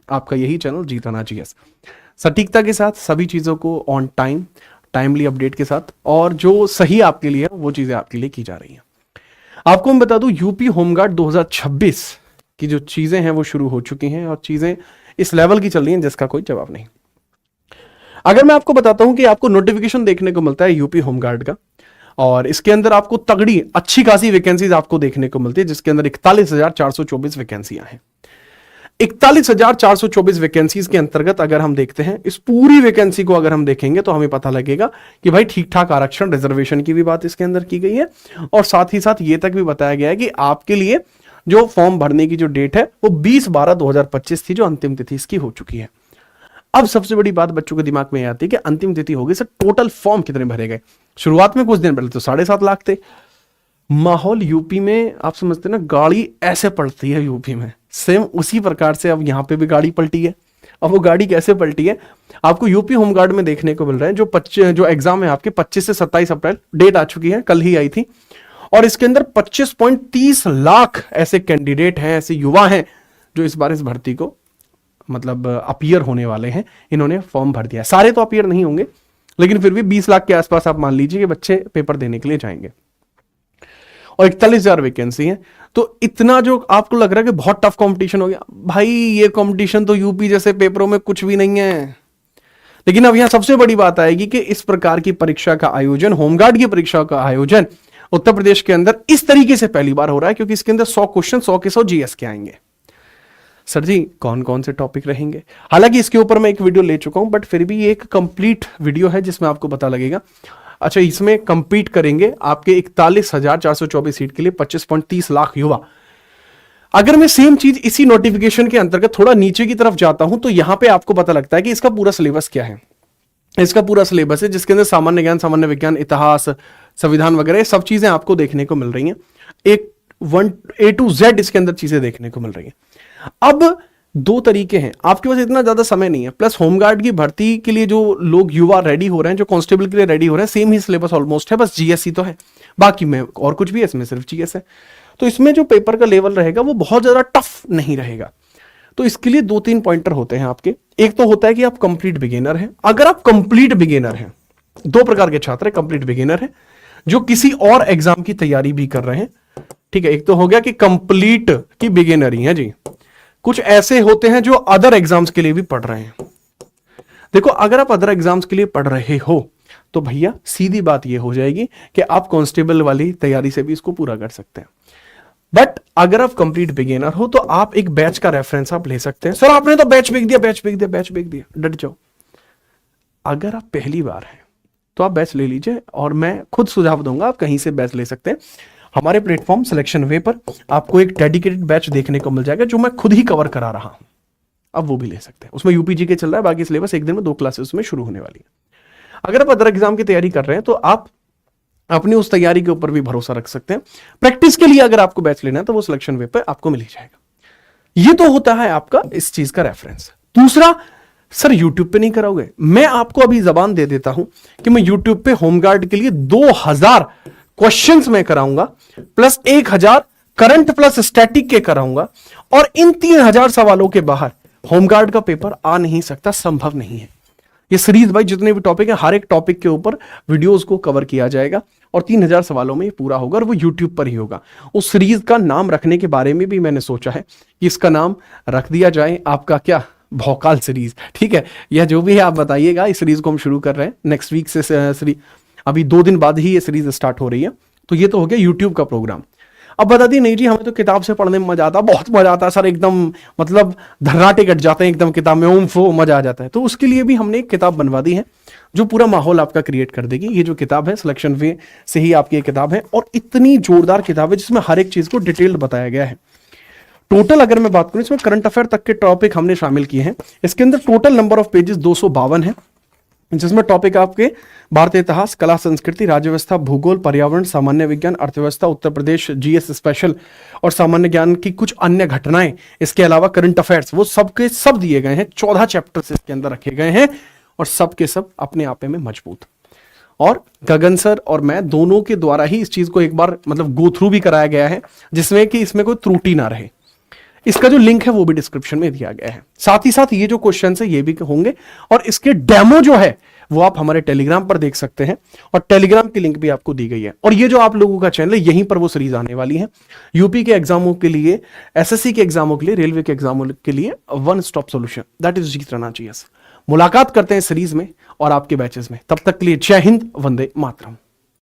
आपका यही चैनल जीतना जीएस, सटीकता के साथ सभी चीज़ों को ऑन टाइम, टाइमली अपडेट के साथ, और जो सही आपके लिए है वो चीज़ें आपके लिए की जा रही हैं। आपको मैं बता दूं, यूपी होमगार्ड 2026 की जो चीज़ें हैं वो शुरू हो चुकी हैं और चीज़ें इस लेवल की चल रही हैं जिसका कोई जवाब नहीं। अगर मैं आपको बताता हूं कि आपको नोटिफिकेशन देखने को मिलता है यूपी होमगार्ड का, और इसके अंदर आपको तगड़ी अच्छी खासी वैकेंसीज आपको देखने को मिलती है, जिसके अंदर 41,424 वैकेंसियां हैं। 41,424 वैकेंसीज के अंतर्गत अगर हम देखते हैं इस पूरी वैकेंसी को, अगर हम देखेंगे तो हमें पता लगेगा कि भाई ठीक ठाक आरक्षण, रिजर्वेशन की भी बात इसके अंदर की गई है, और साथ ही साथ ये तक भी बताया गया है कि आपके लिए जो फॉर्म भरने की जो डेट है वो 20/12/2025 थी, जो अंतिम तिथि इसकी हो चुकी है। अब सबसे बड़ी बात बच्चों के दिमाग में आती है कि अंतिम तिथि होगी, सर टोटल फॉर्म कितने भरे गए? शुरुआत में कुछ दिन पहले तो 7.5 लाख थे। माहौल यूपी में आप समझते ना, गाड़ी ऐसे पलटती है यूपी में, सेम उसी प्रकार से अब यहां पे भी गाड़ी पलटी है। अब वो गाड़ी कैसे पलटी है आपको यूपी होमगार्ड में देखने को मिल रहा है। जो एग्जाम है आपके 25 से 27 अप्रैल, डेट आ चुकी है, कल ही आई थी, और इसके अंदर 25.30 लाख ऐसे कैंडिडेट हैं, ऐसे युवा हैं जो इस बार इस भर्ती को मतलब अपीयर होने वाले हैं। इन्होंने फॉर्म भर दिया है। सारे तो अपीयर नहीं होंगे, लेकिन फिर भी 20 लाख के आसपास आप मान लीजिए कि बच्चे पेपर देने के लिए जाएंगे, और 41,000 वैकेंसी है। तो इतना जो आपको लग रहा है कि बहुत टफ कंपटीशन हो गया, भाई ये कंपटीशन तो यूपी जैसे पेपरों में कुछ भी नहीं है। लेकिन अब यहां सबसे बड़ी बात आएगी कि इस प्रकार की परीक्षा का आयोजन, होमगार्ड की परीक्षा का आयोजन उत्तर प्रदेश के अंदर इस तरीके से पहली बार हो रहा है, क्योंकि इसके अंदर 100 क्वेश्चन, 100 के 100 जीएस के आएंगे। सर जी कौन कौन से टॉपिक रहेंगे? हालांकि इसके ऊपर मैं एक वीडियो ले चुका हूं, बट फिर भी ये एक कंप्लीट वीडियो है जिसमें आपको पता लगेगा। अच्छा, इसमें कंपीट करेंगे आपके 41,424 सीट के लिए 25.30 लाख युवा। अगर मैं सेम चीज इसी नोटिफिकेशन के अंतर्गत थोड़ा नीचे की तरफ जाता हूं तो यहां पे आपको पता लगता है कि इसका पूरा सिलेबस क्या है। इसका पूरा सिलेबस है जिसके अंदर सामान्य ज्ञान, सामान्य विज्ञान, इतिहास, संविधान वगैरह सब चीजें आपको देखने को मिल रही हैं। एक A to Z इसके अंदर चीजें देखने को मिल रही हैं। अब दो तरीके हैं, आपके पास इतना ज्यादा समय नहीं है, प्लस होमगार्ड की भर्ती के लिए जो लोग युवा रेडी हो रहे हैं, जो कांस्टेबल के लिए रेडी हो रहे हैं, सेम ही सिलेबस ऑलमोस्ट है, बस जीएससी तो है, बाकी में और कुछ भी है, इसमें सिर्फ जीएस है। तो इसमें जो पेपर का लेवल रहेगा वो बहुत ज्यादा टफ नहीं रहेगा। तो इसके लिए 2-3 पॉइंटर होते हैं आपके। एक तो होता है कि आप कंप्लीट बिगिनर हैं। अगर आप कंप्लीट बिगिनर हैं, दो प्रकार के छात्र हैं, कंप्लीट बिगिनर हैं जो किसी और एग्जाम की तैयारी भी कर रहे हैं, ठीक है। एक तो हो गया कि कंप्लीट की बिगिनर ही है जी। कुछ ऐसे होते हैं जो अदर एग्जाम्स के लिए भी पढ़ रहे हैं। देखो, अगर आप अदर एग्जाम्स के लिए पढ़ रहे हो तो भैया सीधी बात यह हो जाएगी कि आप कांस्टेबल वाली तैयारी से भी इसको पूरा कर सकते हैं। बट अगर आप कंप्लीट बिगिनर हो तो आप एक बैच का रेफरेंस आप ले सकते हैं। सर आपने तो बैच फेंक दिया, बैच फेंक दिया, बैच फेंक दिया, डट जाओ। अगर आप पहली बार हैं तो आप बैच ले लीजिए, और मैं खुद सुझाव दूंगा आप कहीं से बैच ले सकते हैं। हमारे प्लेटफॉर्म सिलेक्शन वे पर आपको एक डेडिकेटेड बैच देखने को मिल जाएगा जो मैं खुद ही कवर करा रहा हूं, अब वो भी ले सकते हैं। उसमें यूपीजी के चल रहा है, बाकी सिलेबस एक दिन में 2 क्लासेस में शुरू होने वाली है। अगर आप अदर एग्जाम की तैयारी कर रहे हैं तो आप अपनी उस तैयारी के ऊपर भी भरोसा रख सकते हैं। प्रैक्टिस के लिए अगर आपको बैच लेना है तो वो सिलेक्शन वे पर आपको मिल ही जाएगा। ये तो होता है आपका इस चीज का रेफरेंस। दूसरा, सर यूट्यूब पे नहीं कराओगे? मैं आपको अभी जबान दे देता हूं कि मैं यूट्यूब पे होमगार्ड के लिए 2000 क्वेश्चंस में कराऊंगा, प्लस 1000 करंट प्लस स्टैटिक के कराऊंगा, और इन 3000 सवालों के बाहर होमगार्ड का पेपर आ नहीं सकता, संभव नहीं है। ये सीरीज भाई जितने भी टॉपिक है, हर एक टॉपिक के ऊपर वीडियोस को कवर किया जाएगा और 3000 सवालों में ये पूरा होगा, और वो यूट्यूब पर ही होगा। उस सीरीज का नाम रखने के बारे में भी मैंने सोचा है कि इसका नाम रख दिया जाए आपका क्या, भौकाल सीरीज, ठीक है। यह जो भी है आप बताइएगा। इस सीरीज को हम शुरू कर रहे हैं नेक्स्ट वीक से, सीरीज अभी 2 दिन बाद ही ये सीरीज स्टार्ट हो रही है। तो ये तो हो गया यूट्यूब का प्रोग्राम। अब बता दी, नहीं जी हमें तो किताब से पढ़ने में मजा आता है, बहुत मजा आता है सर, एकदम मतलब धर्राटे कट जाते हैं एकदम किताब में, ओम फो मजा आ जाता है। तो उसके लिए भी हमने एक किताब बनवा दी है जो पूरा माहौल आपका क्रिएट कर देगी। ये जो किताब है सिलेक्शन वे से ही आपकी ये किताब है, और इतनी जोरदार किताब है जिसमें हर एक चीज को डिटेल्ड बताया गया है। टोटल अगर मैं बात करूं, इसमें करंट अफेयर तक के टॉपिक हमने शामिल किए हैं। इसके अंदर टोटल नंबर ऑफ पेजेस 252 है, जिसमें टॉपिक आपके भारतीय इतिहास, कला संस्कृति, राज्य व्यवस्था, भूगोल, पर्यावरण, सामान्य विज्ञान, अर्थव्यवस्था, उत्तर प्रदेश, जीएस स्पेशल और सामान्य ज्ञान की कुछ अन्य घटनाएं, इसके अलावा करंट अफेयर्स, वो सबके सब दिए गए हैं। 14 चैप्टर्स इसके अंदर रखे गए हैं, और सबके सब अपने आप में मजबूत। और गगन सर और मैं दोनों के द्वारा ही इस चीज को एक बार मतलब गो थ्रू भी कराया गया है, जिसमें कि इसमें कोई त्रुटि ना रहे। इसका जो लिंक है वो भी डिस्क्रिप्शन में दिया गया है। साथ ही साथ ये जो क्वेश्चन है ये भी होंगे और इसके डेमो जो है वो आप हमारे टेलीग्राम पर देख सकते हैं और टेलीग्राम की लिंक भी आपको दी गई है। और ये जो आप लोगों का चैनल है यहीं पर वो सीरीज आने वाली है, यूपी के एग्जामों के लिए, एसएससी के एग्जामों के लिए, रेलवे के एग्जामों के लिए one stop solution, that is Jeet Rana GS. मुलाकात करते हैं सीरीज में और आपके बैचेस में। तब तक के लिए जय हिंद, वंदे मातरम।